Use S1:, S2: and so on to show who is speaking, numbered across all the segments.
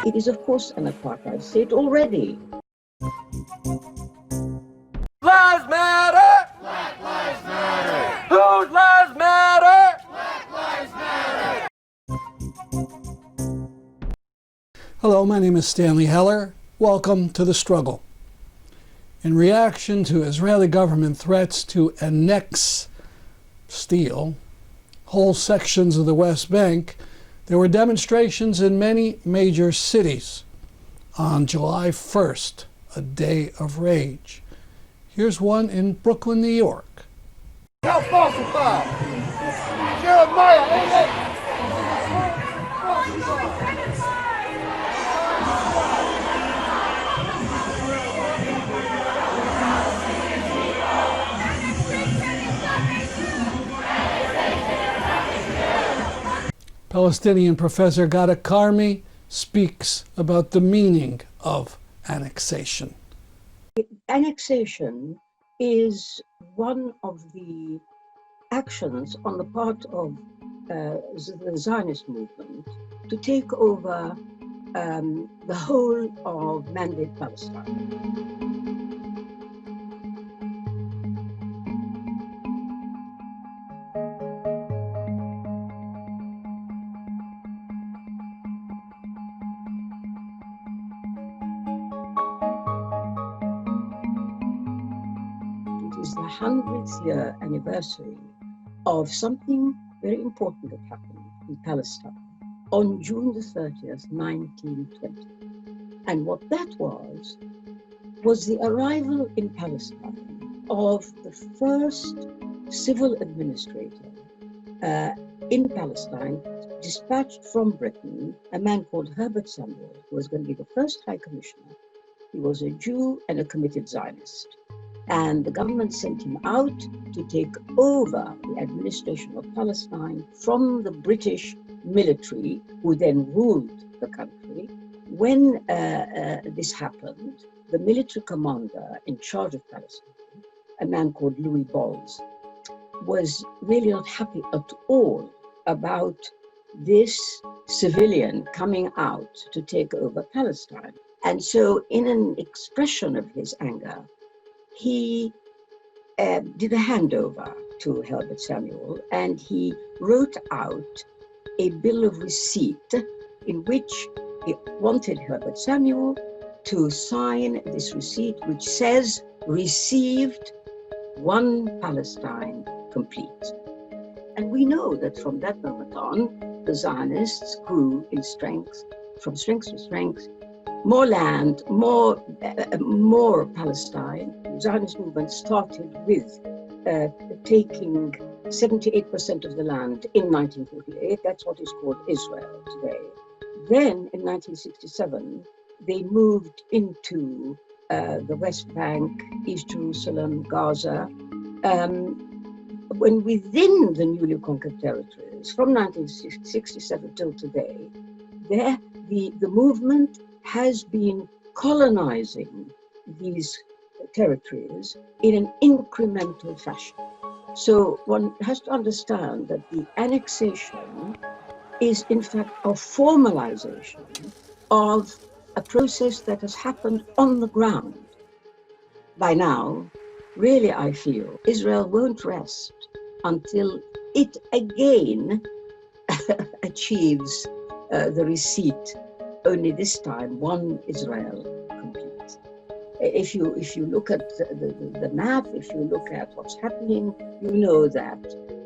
S1: It is, of course, an apartheid state already.
S2: Lives matter! Black lives matter! Whose lives matter? Black lives matter!
S3: Hello, my name is Stanley Heller. Welcome to The Struggle. In reaction to Israeli government threats to annex, steal, whole sections of the West Bank, there were demonstrations in many major cities on July 1st, a day of rage. Here's one in Brooklyn, New York.
S4: How falsified? Jeremiah,
S3: Palestinian professor Ghada Karmi speaks about the meaning of annexation.
S1: Annexation is one of the actions on the part of the Zionist movement to take over the whole of Mandate Palestine. Is the 100th year anniversary of something very important that happened in Palestine on June the 30th, 1920. And what that was the arrival in Palestine of the first civil administrator in Palestine, dispatched from Britain, a man called Btselem, who was going to be the first High Commissioner. He was a Jew and a committed Zionist. And the government sent him out to take over the administration of Palestine from the British military, who then ruled the country. When this happened, the military commander in charge of Palestine, a man called Louis Balls, was really not happy at all about this civilian coming out to take over Palestine. And so, in an expression of his anger, he did a handover to Herbert Samuel, and he wrote out a bill of receipt in which he wanted Herbert Samuel to sign this receipt, which says, "Received, one Palestine complete." And we know that from that moment on, the Zionists grew in strength, from strength to strength. More land, more Palestine. The Zionist movement started with taking 78% of the land in 1948. That's what is called Israel today. Then in 1967, they moved into the West Bank, East Jerusalem, Gaza. When within the newly conquered territories, from 1967 till today, the movement has been colonizing these territories in an incremental fashion. So one has to understand that the annexation is in fact a formalization of a process that has happened on the ground. By now, really I feel, Israel won't rest until it again achieves the receipt, only this time one Israel complete. If you look at the map, if you look at what's happening, you know that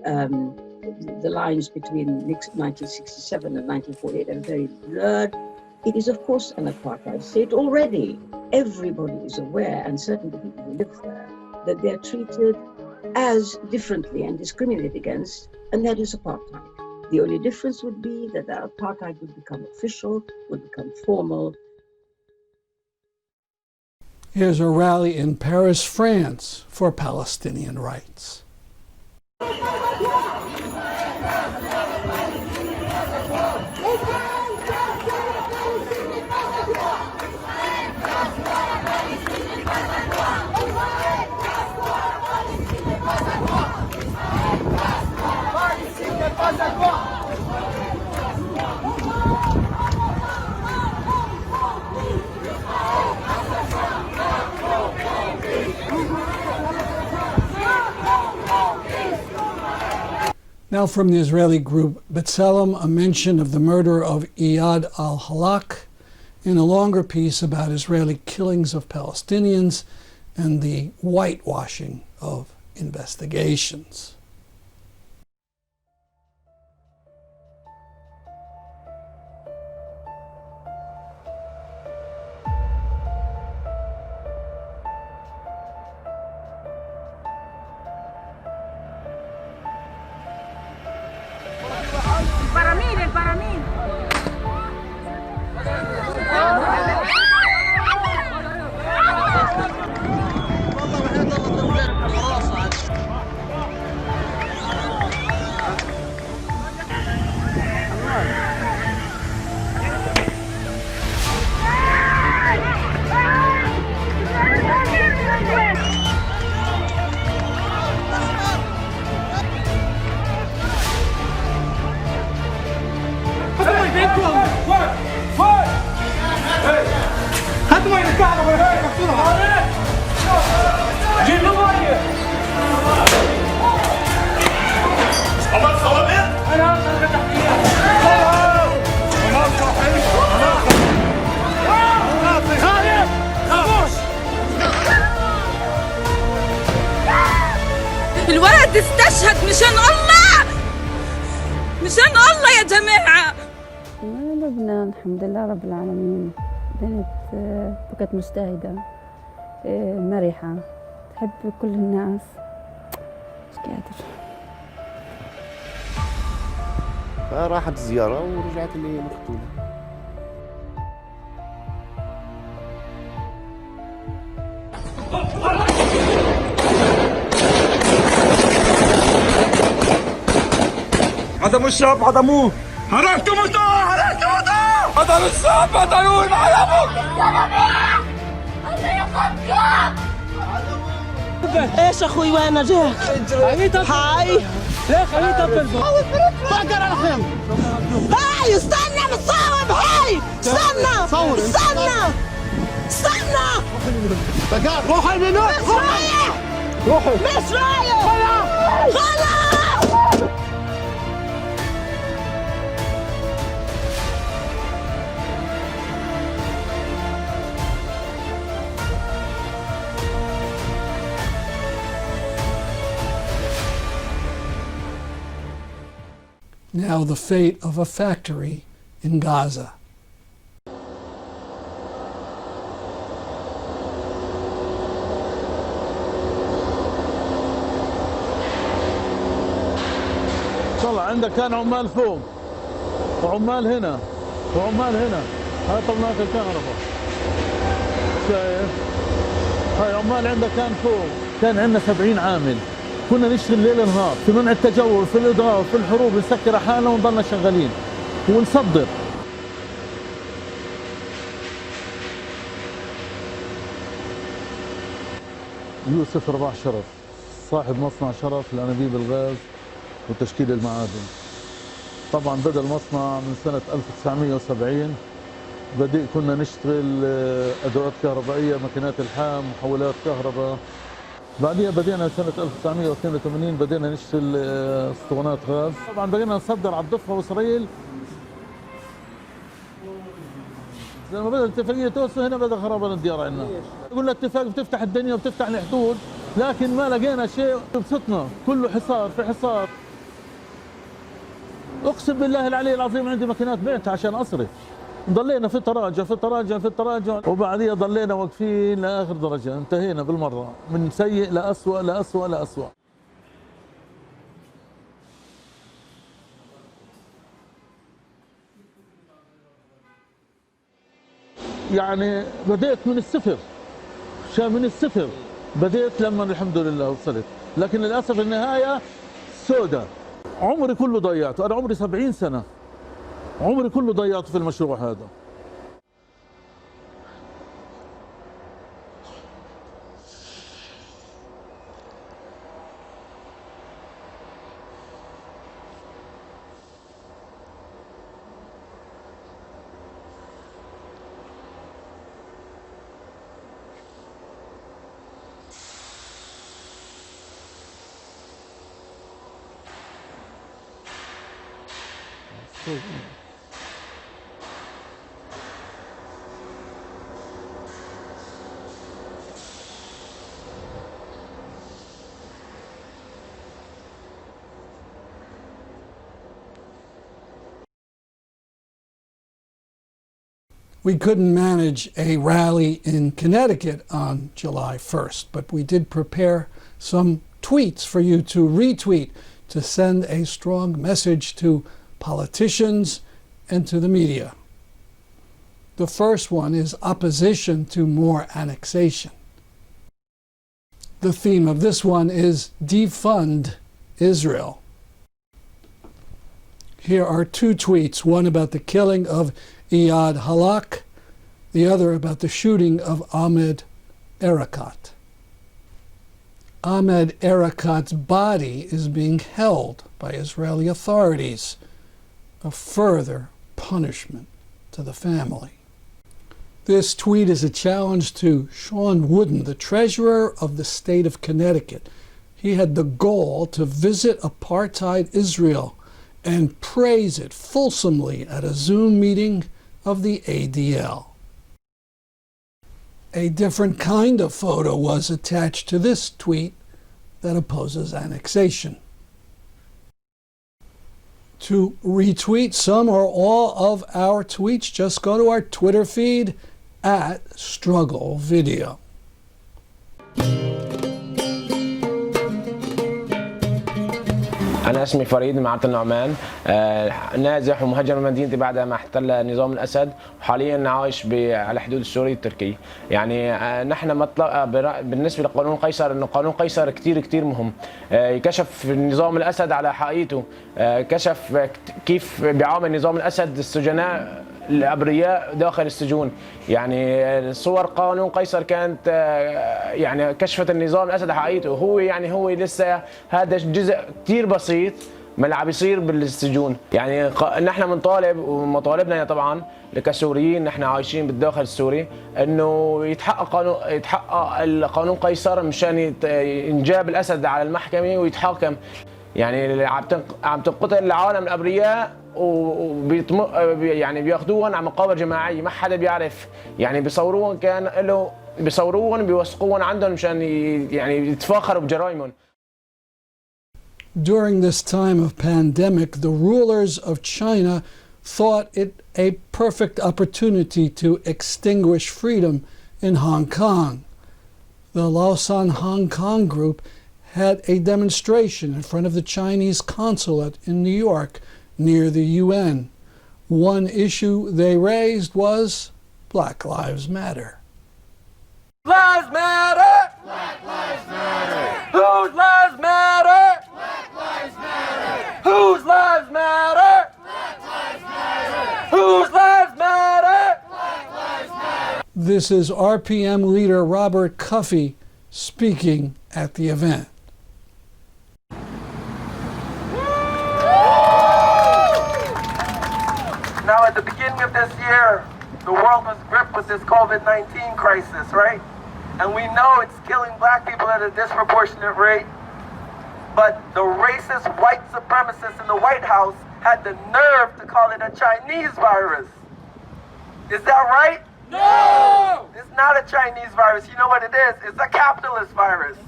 S1: the lines between 1967 and 1948 are very blurred. It is, of course, an apartheid state already. Everybody is aware, and certainly the people who live there, that they're treated as differently and discriminated against, and that is apartheid. The only difference would be that the apartheid would become official, would become formal.
S3: Here's a rally in Paris, France, for Palestinian rights. Now from the Israeli group Btselem, a mention of the murder of Iyad al-Halak in a longer piece about Israeli killings of Palestinians and the whitewashing of investigations.
S5: الولد استشهد مشان الله، مشان الله يا جماعة.
S6: لبنان الحمد لله رب العالمين. بنت بقت مجتهدة، مرحة، تحب كل الناس. مش قادر.
S7: فراحت زيارة ورجعت لمقتولة.
S4: عدموا الشعب، عدموه، هربتوا عدموا الشعب، قتلوه معلموا.
S8: ايش اخوي وين نجاك؟ هاي
S3: ليه خليه يطبل
S8: فكر على خيم. هاي استنى متصاوب. هاي استنى استنى
S4: روحي من هنا،
S8: مش رايح، مش رايح. خلاص.
S3: Now the fate of a factory in Gaza.
S9: طلع عندك كان عمال فوق وعمال هنا وعمال هنا. هاي طلعت الكهرباء، شايف؟ هاي عمال عندك كان فوق. كان عندنا 70 عامل، كنا نشتغل ليل نهار في منع التجول، في الاضرار، في الحروب، نسكر حالنا ونضلنا شغالين ونصدر. يوسف رباح شرف، صاحب مصنع شرف لأنابيب الغاز وتشكيل المعادن. طبعا بدأ المصنع من سنة 1970. كنا نشتغل أدوات كهربائية، ماكينات الحام، محولات كهرباء. بعدها بدينا سنة 1982 بدينا نشتغل اسطوانات غاز. طبعا بدينا نصدر على الضفة وإسرائيل. لما بدأت الاتفاقية توصل هنا بدأ خرابان الديار عندنا. يقول لك اتفاق بتفتح الدنيا وبتفتح الحدود، لكن ما لقينا شيء يبسطنا، كله حصار في حصار. اقسم بالله العلي العظيم عندي ماكينات بعتها عشان اصرف. ضلينا في تراجع في تراجع في تراجع، وبعديها ضلينا واقفين لاخر درجه. انتهينا بالمره من سيء لاسوء لاسوء لاسوء. يعني بديت من الصفر، من الصفر بديت لما الحمد لله وصلت، لكن للاسف النهايه سوداء. عمري كله ضيعته، انا عمري 70 سنه، عمري كله ضيعته في المشروع هذا.
S3: We couldn't manage a rally in Connecticut on July 1st, but we did prepare some tweets for you to retweet to send a strong message to politicians and to the media. The first one is opposition to more annexation. The theme of this one is defund Israel. Here are two tweets, one about the killing of Iyad Halak, the other about the shooting of Ahmed Erekat. Ahmed Erekat's body is being held by Israeli authorities, a further punishment to the family. This tweet is a challenge to Sean Wooden, the treasurer of the state of Connecticut. He had the goal to visit apartheid Israel and praise it fulsomely at a Zoom meeting of the ADL. A different kind of photo was attached to this tweet that opposes annexation. To retweet some or all of our tweets, just go to our Twitter feed @StruggleVideo.
S10: أنا اسمي فريد معرة النعمان، نازح ومهاجر من مدينتي بعد ما احتل نظام الأسد، وحاليا عايش على حدود السوري التركي. يعني نحن مطلق بالنسبة لقانون قيصر إنه قانون قيصر كتير مهم. كشف نظام الأسد على حقيقته، كشف كيف بيعامل نظام الأسد السجناء الأبرياء داخل السجون. يعني صور قانون قيصر كانت يعني كشفت النظام الأسد حقيقته. هو لسه هذا جزء كتير بسيط من اللي عم بيصير بالسجون. يعني نحن بنطالب ومطالبنا طبعا كسوريين نحن عايشين بالداخل السوري انه يتحقق القانون قيصر مشان ينجاب الأسد على المحكمة ويتحاكم. يعني عم تنقتل العالم الأبرياء يعني بياخذوهم على مقابر جماعيه، ما حدا بيعرف. يعني بيصوروهم بيوثقوهم عندهم مشان يعني يتفاخروا بجرائمهم.
S3: During this time of pandemic, the rulers of China thought it a perfect opportunity to extinguish freedom in Hong Kong. The Lausan Hong Kong group had a demonstration in front of the Chinese consulate in New York near the UN. One issue they raised was Black Lives Matter.
S2: Lives matter! Black lives matter! Whose lives matter? Black lives matter! Whose lives matter? Black lives matter! Whose lives matter? Black lives matter!
S3: This is RPM leader Robert Cuffy speaking at the event.
S11: Now, at the beginning of this year, the world was gripped with this COVID-19 crisis, right? And we know it's killing black people at a disproportionate rate. But the racist white supremacists in the White House had the nerve to call it a Chinese virus. Is that right?
S2: No!
S11: It's not a Chinese virus. You know what it is? It's a capitalist virus.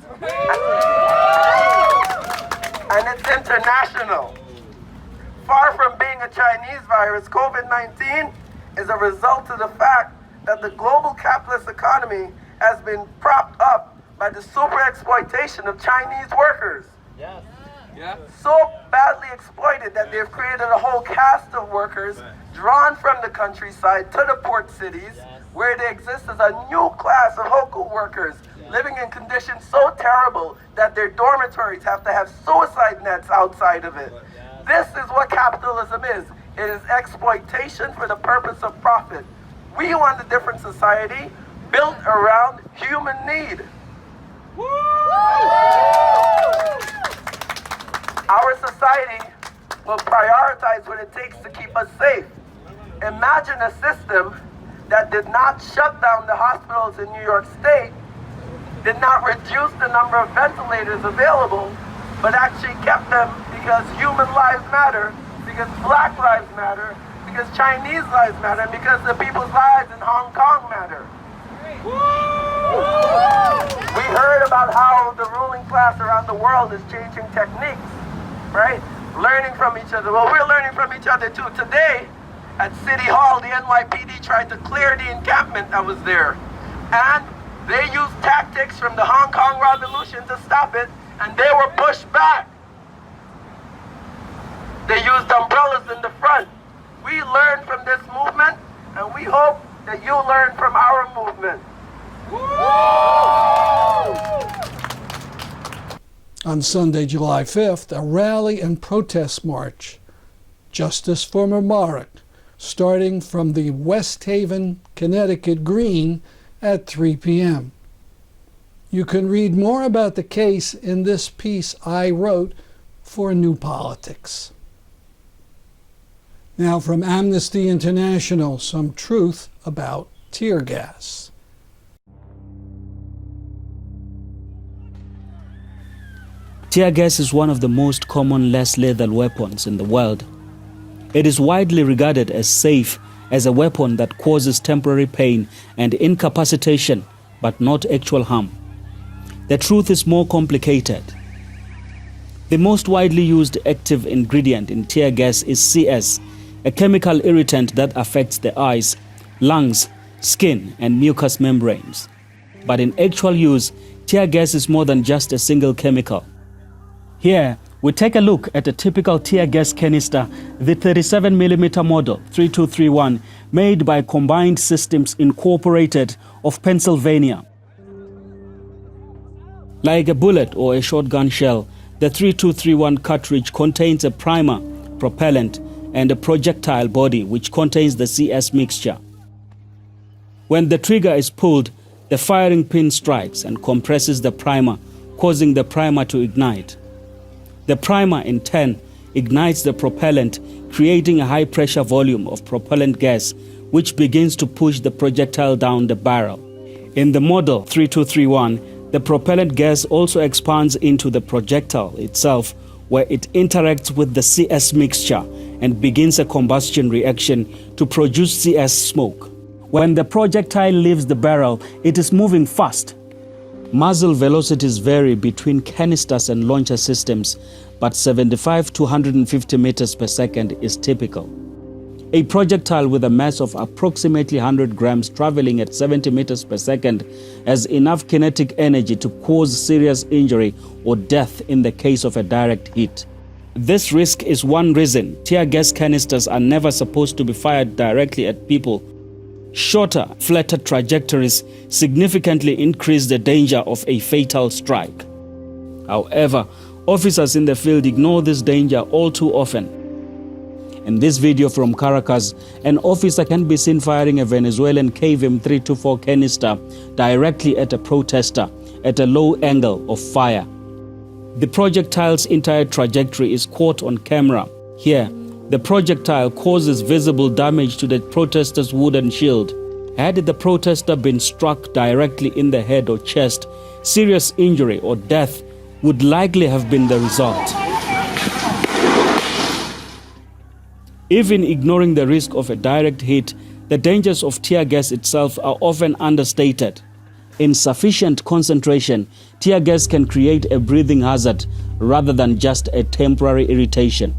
S11: And it's international. Far from being a Chinese virus, COVID-19 is a result of the fact that the global capitalist economy has been propped up by the super exploitation of Chinese workers.
S2: Yes. Yeah.
S11: So badly exploited that they've created a whole caste of workers drawn from the countryside to the port cities, where they exist as a new class of Hoku workers living in conditions so terrible that their dormitories have to have suicide nets outside of it. This is what capitalism is. It is exploitation for the purpose of profit. We want a different society built around human need. Our society will prioritize what it takes to keep us safe. Imagine a system that did not shut down the hospitals in New York State, did not reduce the number of ventilators available, but actually kept them because human lives matter, because Black Lives Matter, because Chinese lives matter, and because the people's lives in Hong Kong matter. We heard about how the ruling class around the world is changing techniques, right? Learning from each other. Well, we're learning from each other too. Today, at City Hall, the NYPD tried to clear the encampment that was there. And they used tactics from the Hong Kong Revolution to stop it, and they were pushed back. They used umbrellas in the front. We learned from this movement, and we hope that you learn from our movement.
S3: On Sunday, July 5th, a rally and protest march, Justice for Maarat, starting from the West Haven, Connecticut Green at 3 p.m. You can read more about the case in this piece I wrote for New Politics. Now from Amnesty International, some truth about tear gas.
S12: Tear gas is one of the most common less lethal weapons in the world. It is widely regarded as safe as a weapon that causes temporary pain and incapacitation, but not actual harm. The truth is more complicated. The most widely used active ingredient in tear gas is CS, a chemical irritant that affects the eyes, lungs, skin, and mucous membranes. But in actual use, tear gas is more than just a single chemical. Here, we take a look at a typical tear gas canister, the 37mm model 3231, made by Combined Systems Incorporated of Pennsylvania. Like a bullet or a shotgun shell, the 3231 cartridge contains a primer, propellant, and a projectile body which contains the CS mixture. When the trigger is pulled, the firing pin strikes and compresses the primer, causing the primer to ignite. The primer, in turn, ignites the propellant, creating a high-pressure volume of propellant gas, which begins to push the projectile down the barrel. In the model 3231, the propellant gas also expands into the projectile itself, where it interacts with the CS mixture and begins a combustion reaction to produce CS smoke. When the projectile leaves the barrel, it is moving fast. Muzzle velocities vary between canisters and launcher systems, but 75 to 150 meters per second is typical. A projectile with a mass of approximately 100 grams traveling at 70 meters per second has enough kinetic energy to cause serious injury or death in the case of a direct hit. This risk is one reason tear gas canisters are never supposed to be fired directly at people. Shorter, flatter trajectories significantly increase the danger of a fatal strike. However, officers in the field ignore this danger all too often. In this video from Caracas, an officer can be seen firing a Venezuelan KVM-324 canister directly at a protester at a low angle of fire. The projectile's entire trajectory is caught on camera. Here, the projectile causes visible damage to the protester's wooden shield. Had the protester been struck directly in the head or chest, serious injury or death would likely have been the result. Even ignoring the risk of a direct hit, the dangers of tear gas itself are often understated. In sufficient concentration, tear gas can create a breathing hazard rather than just a temporary irritation.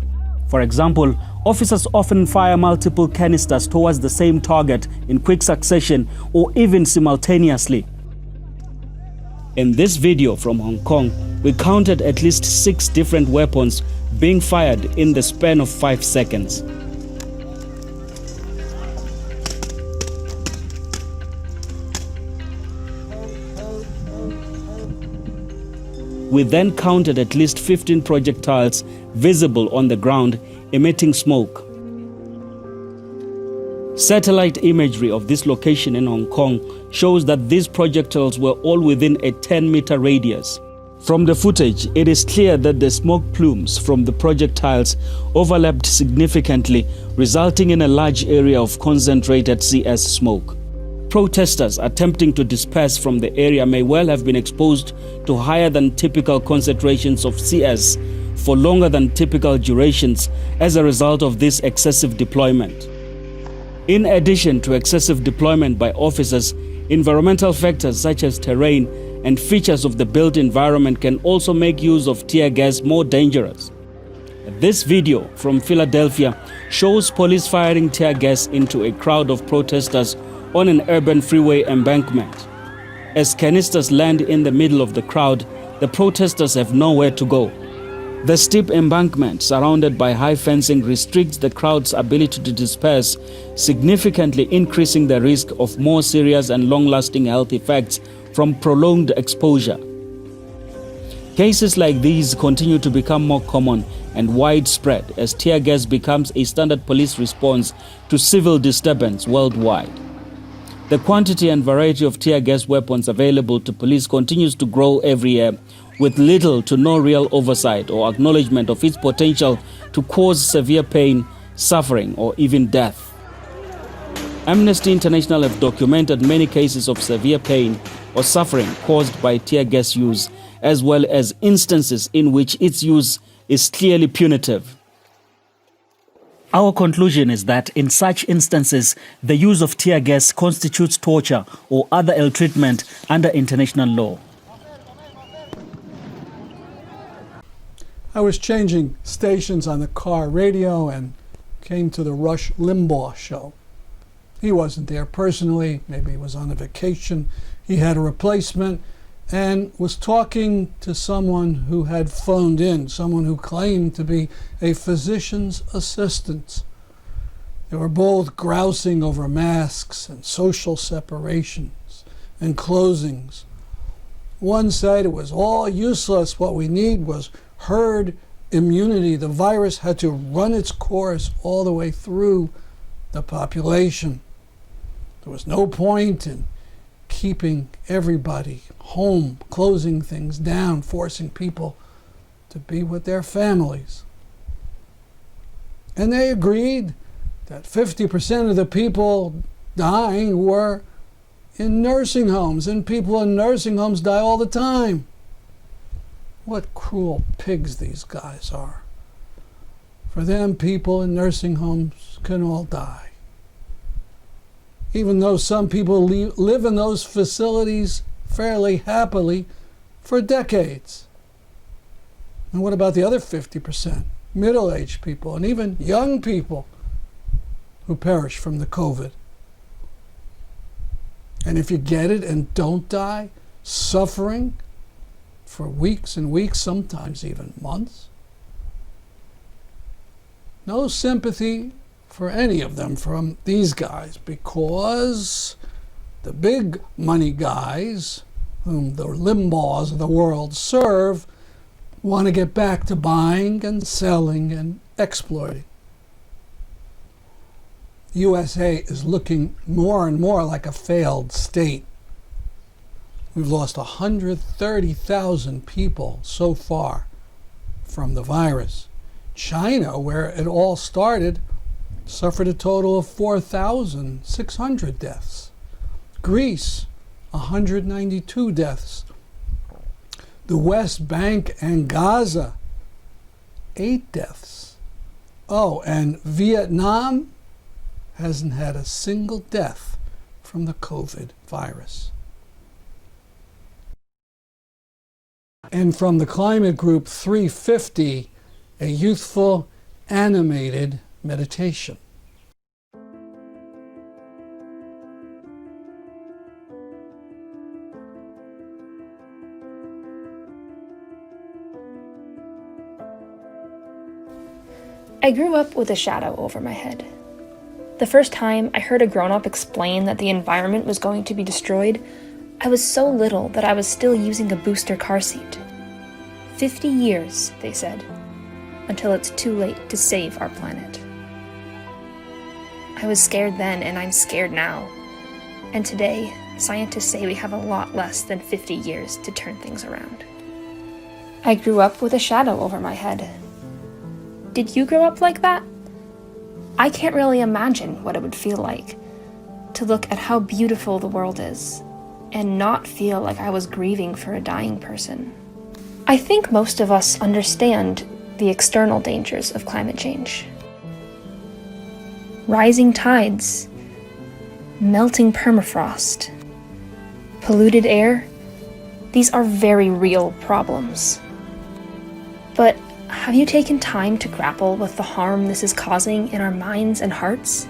S12: For example, officers often fire multiple canisters towards the same target in quick succession or even simultaneously. In this video from Hong Kong, we counted at least 6 different weapons being fired in the span of 5 seconds. We then counted at least 15 projectiles visible on the ground, emitting smoke. Satellite imagery of this location in Hong Kong shows that these projectiles were all within a 10-meter radius. From the footage, it is clear that the smoke plumes from the projectiles overlapped significantly, resulting in a large area of concentrated CS smoke. Protesters attempting to disperse from the area may well have been exposed to higher than typical concentrations of CS for longer than typical durations as a result of this excessive deployment. In addition to excessive deployment by officers, environmental factors such as terrain and features of the built environment can also make use of tear gas more dangerous. This video from Philadelphia shows police firing tear gas into a crowd of protesters on an urban freeway embankment. As canisters land in the middle of the crowd, the protesters have nowhere to go. The steep embankment, surrounded by high fencing, restricts the crowd's ability to disperse, significantly increasing the risk of more serious and long-lasting health effects from prolonged exposure. Cases like these continue to become more common and widespread as tear gas becomes a standard police response to civil disturbance worldwide. The quantity and variety of tear gas weapons available to police continues to grow every year, with little to no real oversight or acknowledgement of its potential to cause severe pain, suffering, or even death. Amnesty International have documented many cases of severe pain or suffering caused by tear gas use, as well as instances in which its use is clearly punitive. Our conclusion is that in such instances, the use of tear gas constitutes torture or other ill treatment under international law.
S3: I was changing stations on the car radio and came to the Rush Limbaugh show. He wasn't there personally, maybe he was on a vacation. He had a replacement and was talking to someone who had phoned in, someone who claimed to be a physician's assistant. They were both grousing over masks and social separations and closings. One said it was all useless. What we need was herd immunity. The virus had to run its course all the way through the population. There was no point in keeping everybody home, closing things down, forcing people to be with their families. And they agreed that 50% of the people dying were in nursing homes, and people in nursing homes die all the time. What cruel pigs these guys are. For them, people in nursing homes can all die. Even though some people live in those facilities fairly happily for decades. And what about the other 50%? Middle-aged people and even young people who perish from the COVID. And if you get it and don't die, suffering for weeks and weeks, sometimes even months. No sympathy for any of them from these guys, because the big money guys, whom the Limbaughs of the world serve, want to get back to buying and selling and exploiting. USA is looking more and more like a failed state. We've lost 130,000 people so far from the virus. China, where it all started, suffered a total of 4,600 deaths. Greece, 192 deaths. The West Bank and Gaza, 8 deaths. Oh, and Vietnam hasn't had a single death from the COVID virus. And from the climate group 350, a youthful animated meditation.
S13: I grew up with a shadow over my head. The first time I heard a grown-up explain that the environment was going to be destroyed, I was so little that I was still using a booster car seat. 50 years, they said, until it's too late to save our planet. I was scared then, and I'm scared now. And today, scientists say we have a lot less than 50 years to turn things around. I grew up with a shadow over my head. Did you grow up like that? I can't really imagine what it would feel like to look at how beautiful the world is and not feel like I was grieving for a dying person. I think most of us understand the external dangers of climate change. Rising tides, melting permafrost, polluted air, these are very real problems. But have you taken time to grapple with the harm this is causing in our minds and hearts?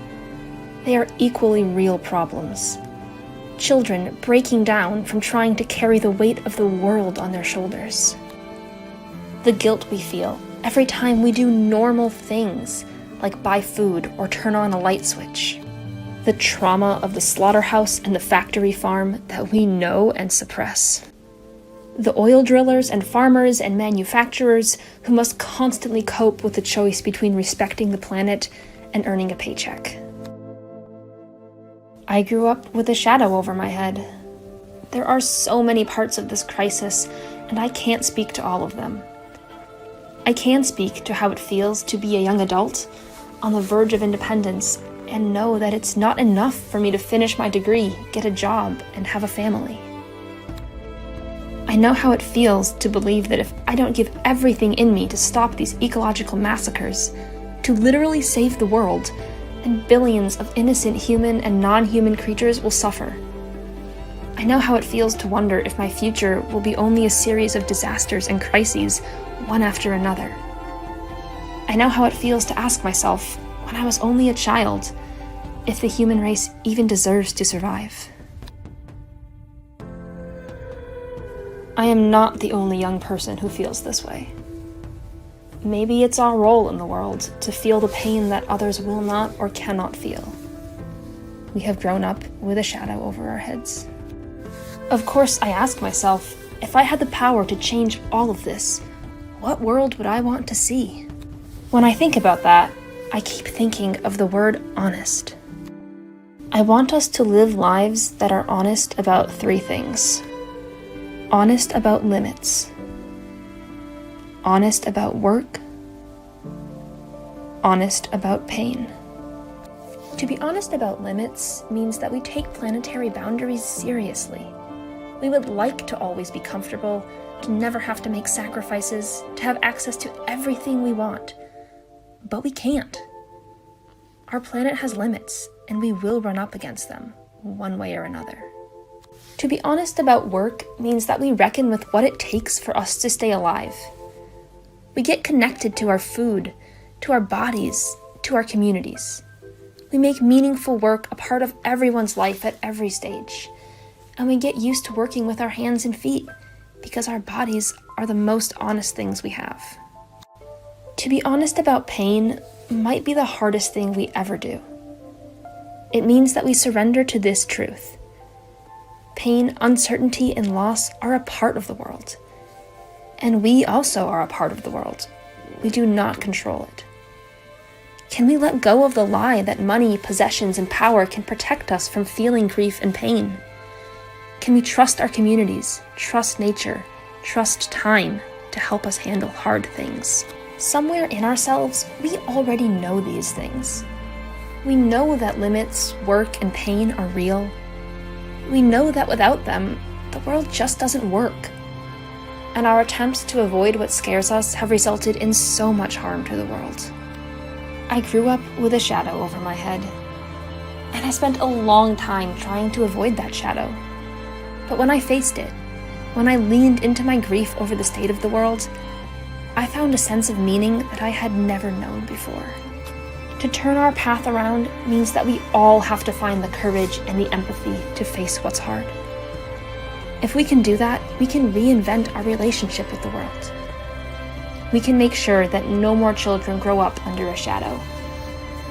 S13: They are equally real problems. Children breaking down from trying to carry the weight of the world on their shoulders. The guilt we feel every time we do normal things, like buy food or turn on a light switch. The trauma of the slaughterhouse and the factory farm that we know and suppress. The oil drillers and farmers and manufacturers who must constantly cope with the choice between respecting the planet and earning a paycheck. I grew up with a shadow over my head. There are so many parts of this crisis, and I can't speak to all of them. I can speak to how it feels to be a young adult on the verge of independence and know that it's not enough for me to finish my degree, get a job, and have a family. I know how it feels to believe that if I don't give everything in me to stop these ecological massacres, to literally save the world, then billions of innocent human and non-human creatures will suffer. I know how it feels to wonder if my future will be only a series of disasters and crises, one after another. I know how it feels to ask myself, when I was only a child, if the human race even deserves to survive. I am not the only young person who feels this way. Maybe it's our role in the world to feel the pain that others will not or cannot feel. We have grown up with a shadow over our heads. Of course, I ask myself, if I had the power to change all of this, what world would I want to see? When I think about that, I keep thinking of the word honest. I want us to live lives that are honest about three things. Honest about limits. Honest about work. Honest about pain. To be honest about limits means that we take planetary boundaries seriously. We would like to always be comfortable, to never have to make sacrifices, to have access to everything we want. But we can't. Our planet has limits, and we will run up against them, one way or another. To be honest about work means that we reckon with what it takes for us to stay alive. We get connected to our food, to our bodies, to our communities. We make meaningful work a part of everyone's life at every stage. And we get used to working with our hands and feet because our bodies are the most honest things we have. To be honest about pain might be the hardest thing we ever do. It means that we surrender to this truth. Pain, uncertainty, and loss are a part of the world. And we also are a part of the world. We do not control it. Can we let go of the lie that money, possessions, and power can protect us from feeling grief and pain? Can we trust our communities, trust nature, trust time to help us handle hard things? Somewhere in ourselves, we already know these things. We know that limits, work, and pain are real. We know that without them, the world just doesn't work. And our attempts to avoid what scares us have resulted in so much harm to the world. I grew up with a shadow over my head, and I spent a long time trying to avoid that shadow. But when I faced it, when I leaned into my grief over the state of the world, I found a sense of meaning that I had never known before. To turn our path around means that we all have to find the courage and the empathy to face what's hard. If we can do that, we can reinvent our relationship with the world. We can make sure that no more children grow up under a shadow,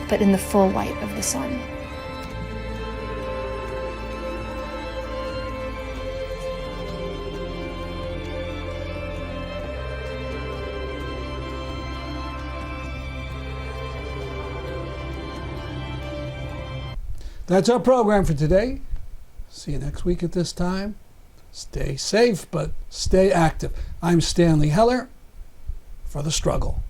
S13: but in the full light of the sun.
S3: That's our program for today. See you next week at this time. Stay safe, but stay active. I'm Stanley Heller for The Struggle.